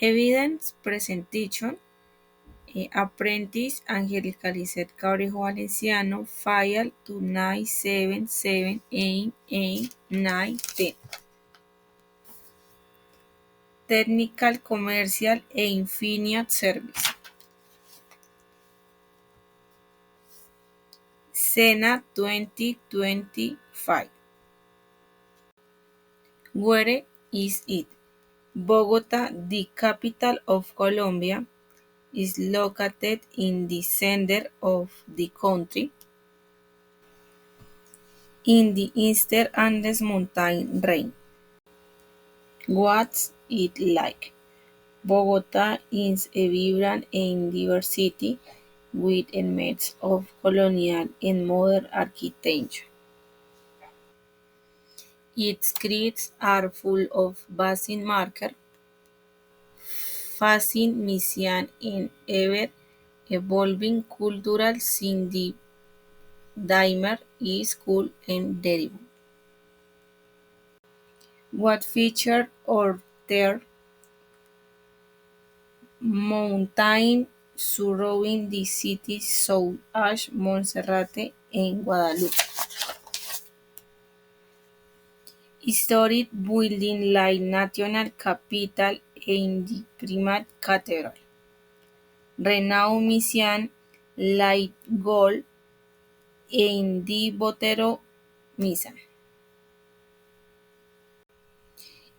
Evidence presentation. Apprentice Angélica Lisset Cabrejo Valenciano, file 2977888910. Technical, Commercial e Infinite Service. SENA 2025. Where is it? Bogota, the capital of Colombia, is located in the center of the country, in the Eastern Andes mountain range. What's it like? Bogota is a vibrant and diverse city with a mix of colonial and modern architecture. Its streets are full of bustling market, fascinating museums, and ever-evolving cultural scene. The Daimer is cool and terrible. What feature or there mountain surrounding the city such as Monserrate and Guadalupe. Historic buildings like National Capitol and the Primate Cathedral. Renowned museums like Gold and the Botero Museum.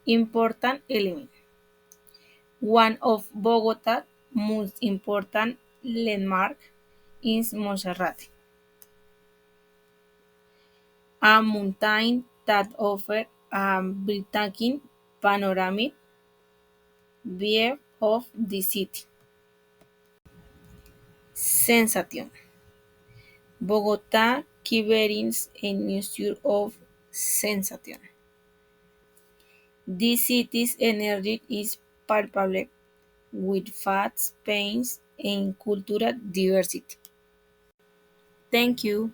Important elements. One of Bogota's most important landmarks is Monserrate, a mountain that offers a breathtaking panoramic view of the city. Sensation. Bogota Kiberins a mixture of sensation. This city's energy is palpable with fast pace and cultural diversity. Thank you.